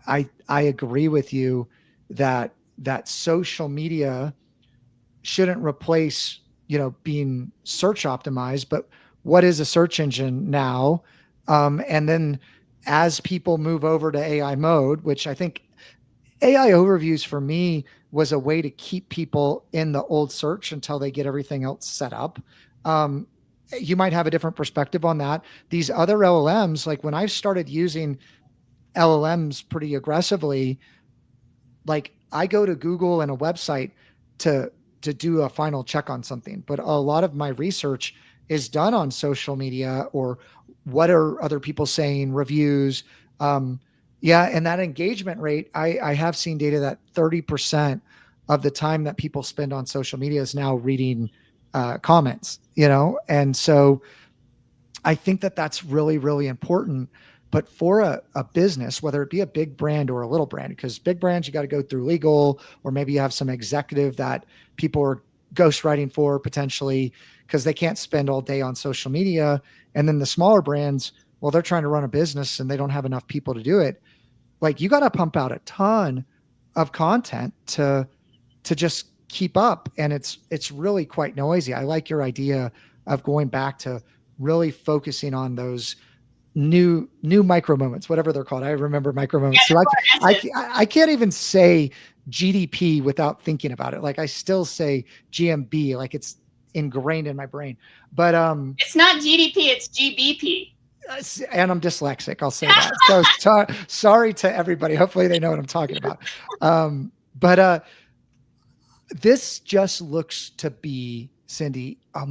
I agree with you that social media shouldn't replace, being search optimized, but what is a search engine now? And then as people move over to AI mode, which I think AI overviews for me was a way to keep people in the old search until they get everything else set up. Um, you might have a different perspective on that. These other LLMs, like when I started using LLMs pretty aggressively, like I go to Google and a website to do a final check on something, but a lot of my research is done on social media or what are other people saying, reviews. Um, yeah, and that engagement rate, I have seen data that 30% of the time that people spend on social media is now reading comments, and so I think that that's really, really important. But for a business, whether it be a big brand or a little brand, because big brands, you got to go through legal, or maybe you have some executive that people are ghostwriting for potentially because they can't spend all day on social media. And then the smaller brands, well, they're trying to run a business and they don't have enough people to do it. Like you got to pump out a ton of content to just keep up. And it's really quite noisy. I like your idea of going back to really focusing on those new micro moments, whatever they're called. I remember micro moments. So I can't even say GDP without thinking about it. Like I still say GMB, like it's ingrained in my brain, but it's not GDP, it's GBP. And I'm dyslexic, I'll say that. So sorry to everybody. Hopefully they know what I'm talking about. But this just looks to be, Cindy, a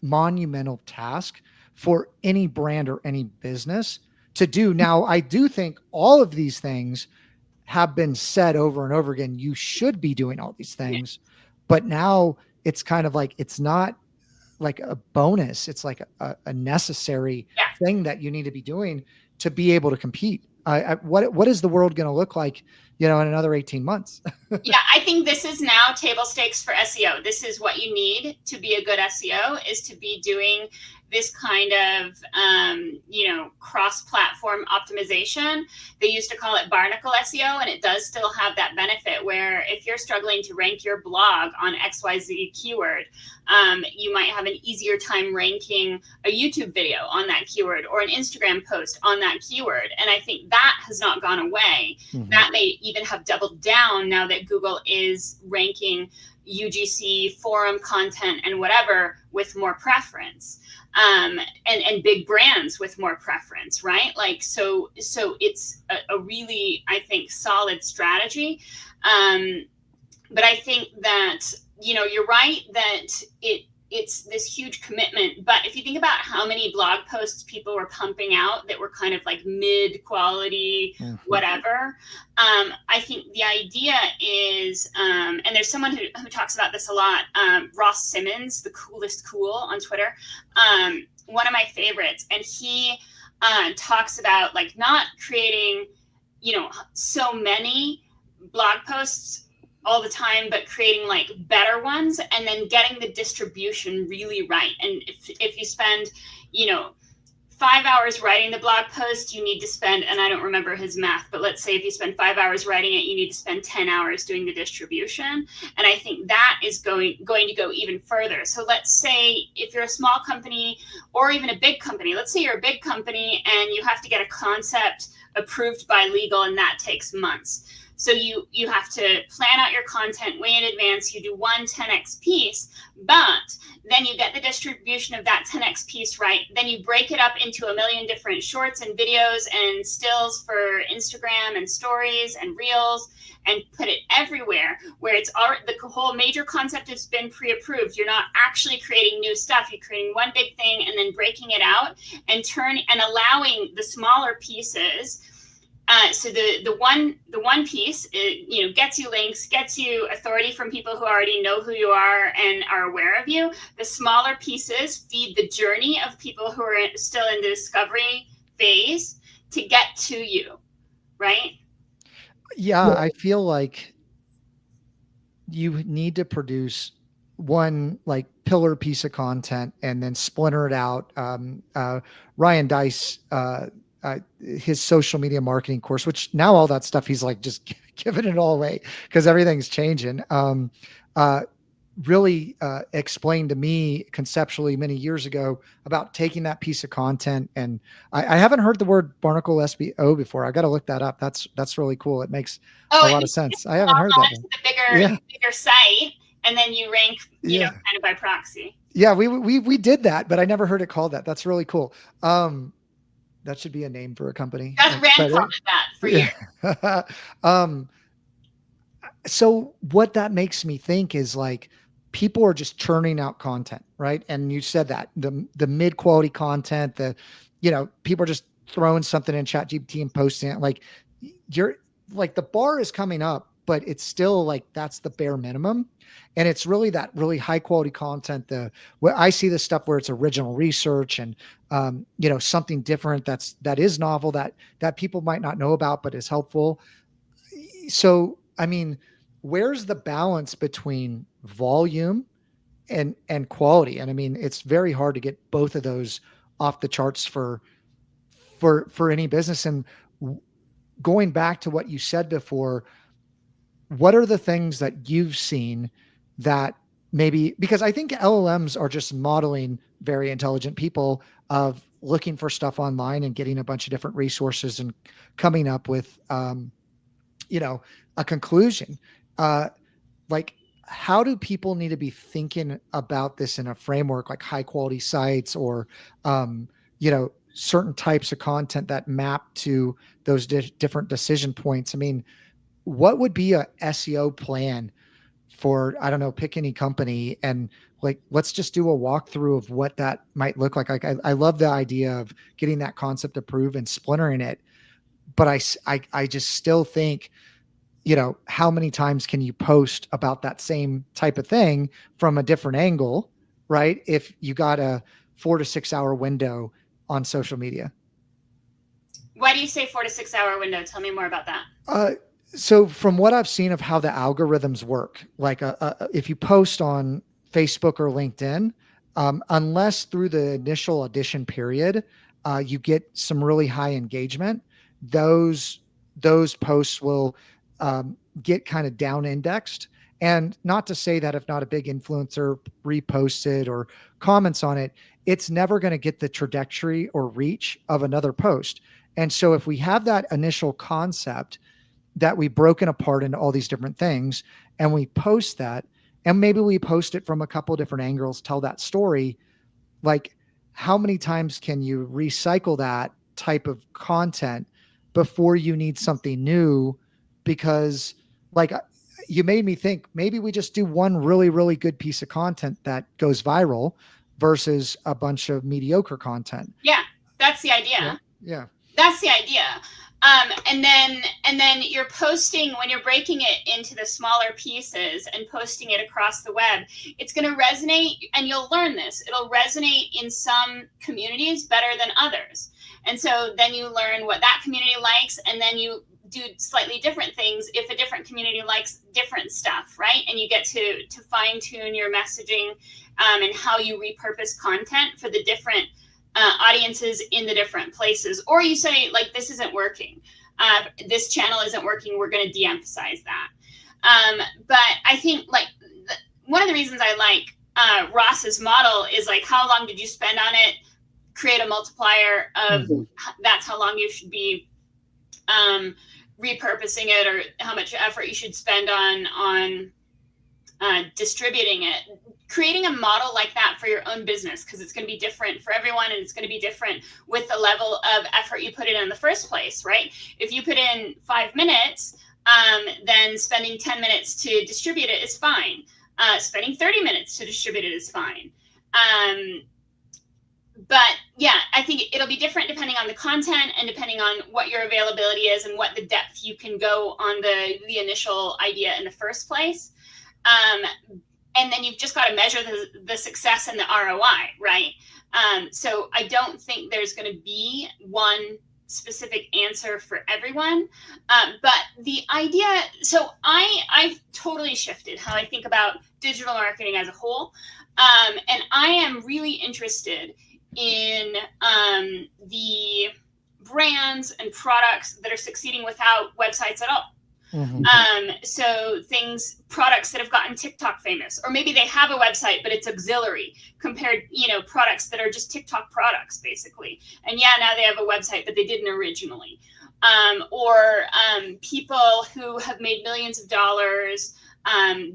monumental task for any brand or any business to do. Now, I do think all of these things have been said over and over again. You should be doing all these things, but now it's kind of like, it's not like a bonus. It's like a necessary thing that you need to be doing to be able to compete. What is the world going to look like, in another 18 months? Yeah, I think this is now table stakes for SEO. This is what you need to be a good SEO, is to be doing this kind of, cross-platform optimization. They used to call it Barnacle SEO, and it does still have that benefit where if you're struggling to rank your blog on XYZ keyword, you might have an easier time ranking a YouTube video on that keyword or an Instagram post on that keyword. And I think that has not gone away. Mm-hmm. That may even have doubled down now that Google is ranking UGC, forum content, and whatever with more preference. And big brands with more preference, right? Like, so it's a really, I think, solid strategy. But I think that, you're right that it's this huge commitment. But if you think about how many blog posts people were pumping out that were kind of like mid quality, whatever, I think the idea is, and there's someone who talks about this a lot, Ross Simmons, the coolest cool on Twitter, one of my favorites. And he talks about like not creating, so many blog posts all the time, but creating like better ones and then getting the distribution really right. And if you spend, 5 hours writing the blog post, you need to spend, and I don't remember his math, but let's say if you spend 5 hours writing it, you need to spend 10 hours doing the distribution. And I think that is going to go even further. So let's say if you're a small company or even a big company, let's say you're a big company and you have to get a concept approved by legal, and that takes months. So you have to plan out your content way in advance. You do one 10x piece, but then you get the distribution of that 10x piece right. Then you break it up into a million different shorts and videos and stills for Instagram and stories and reels, and put it everywhere where it's already, the whole major concept has been pre-approved. You're not actually creating new stuff. You're creating one big thing and then breaking it out and allowing the smaller pieces. So the one piece, gets you links, gets you authority from people who already know who you are and are aware of you. The smaller pieces feed the journey of people who are still in the discovery phase to get to you, right? Yeah, I feel like you need to produce one like pillar piece of content and then splinter it out. Ryan Dice, his social media marketing course, which now all that stuff, he's like just giving it all away because everything's changing. Really explained to me conceptually many years ago about taking that piece of content. And I haven't heard the word Barnacle SEO before. I got to look that up. That's really cool. It makes a lot of sense. I haven't heard that. The bigger site, and then you rank, kind of by proxy. Yeah, we did that, but I never heard it called that. That's really cool. That should be a name for a company. Rand called it that for years. So what that makes me think is like, people are just churning out content, right? And you said that the mid quality content, people are just throwing something in ChatGPT and posting it. Like you're like, the bar is coming up, but it's still like, that's the bare minimum. And it's really that really high quality content. Where I see the stuff where it's original research and, something different that is novel that people might not know about, but is helpful. So, I mean, where's the balance between volume and quality? And I mean, it's very hard to get both of those off the charts for any business. And going back to what you said before, what are the things that you've seen that maybe, because I think LLMs are just modeling very intelligent people of looking for stuff online and getting a bunch of different resources and coming up with, a conclusion. Like, how do people need to be thinking about this in a framework, like high quality sites or, certain types of content that map to those different decision points? I mean, what would be a SEO plan for, I don't know, pick any company, and like, let's just do a walkthrough of what that might look like. Like, I love the idea of getting that concept approved and splintering it. But I just still think, how many times can you post about that same type of thing from a different angle, right? If you got a 4 to 6 hour window on social media. Why do you say 4 to 6 hour window? Tell me more about that. So from what I've seen of how the algorithms work, like if you post on Facebook or LinkedIn, unless through the initial audition period, you get some really high engagement, those posts will get kind of down indexed. And not to say that if not a big influencer reposted or comments on it, it's never going to get the trajectory or reach of another post. And so if we have that initial concept that we've broken apart into all these different things and we post that, and maybe we post it from a couple of different angles, tell that story, like how many times can you recycle that type of content before you need something new? Because like, you made me think maybe we just do one really, really good piece of content that goes viral versus a bunch of mediocre content. Yeah, that's the idea. Yeah. That's the idea. And then you're posting, when you're breaking it into the smaller pieces and posting it across the web, it's going to resonate, and you'll learn this. It'll resonate in some communities better than others. And so then you learn what that community likes, and then you do slightly different things if a different community likes different stuff, right? And you get to fine tune your messaging and how you repurpose content for the different audiences in the different places. Or you say, like, this isn't working. This channel isn't working. We're going to de-emphasize that. But I think one of the reasons I like Ross's model is like, how long did you spend on it? Create a multiplier of that's how long you should be repurposing it, or how much effort you should spend on distributing it. Creating a model like that for your own business, because it's going to be different for everyone, and it's going to be different with the level of effort you put in the first place, right? If you put in 5 minutes, then spending 10 minutes to distribute it is fine. Spending 30 minutes to distribute it is fine. But yeah, I think it'll be different depending on the content and depending on what your availability is and what the depth you can go on the initial idea in the first place. And then you've just got to measure the success and the ROI, right? So I don't think there's going to be one specific answer for everyone. But the idea, so I've totally shifted how I think about digital marketing as a whole. And I am really interested in the brands and products that are succeeding without websites at all. So products that have gotten TikTok famous, or maybe they have a website, but it's auxiliary compared, products that are just TikTok products basically. And now they have a website, but they didn't originally. Or people who have made millions of dollars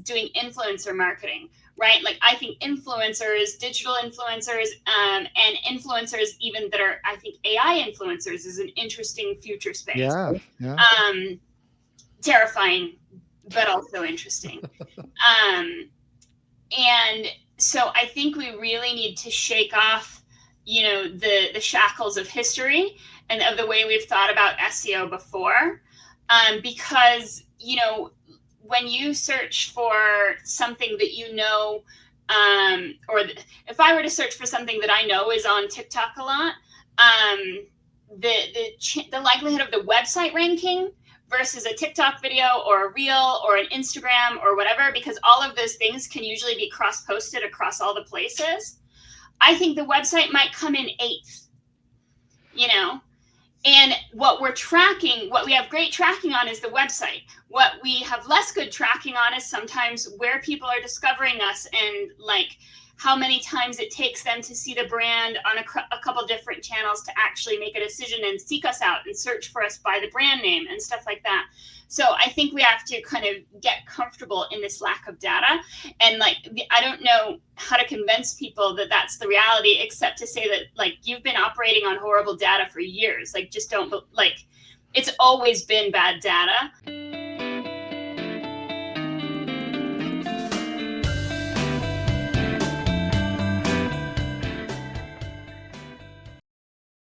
doing influencer marketing, right? Like I think influencers, digital influencers, and influencers even that are, I think AI influencers is an interesting future space. Yeah. Terrifying, but also interesting. And so I think we really need to shake off, the shackles of history and of the way we've thought about SEO before. Because, when you search for something that or if I were to search for something that I know is on TikTok a lot, the likelihood of the website ranking versus a TikTok video or a reel or an Instagram or whatever, because all of those things can usually be cross-posted across all the places. I think the website might come in 8th, and what we have great tracking on is the website. What we have less good tracking on is sometimes where people are discovering us and like how many times it takes them to see the brand on a couple different channels to actually make a decision and seek us out and search for us by the brand name and stuff like that. So I think we have to kind of get comfortable in this lack of data. And I don't know how to convince people that that's the reality, except to say that you've been operating on horrible data for years. Just don't, it's always been bad data.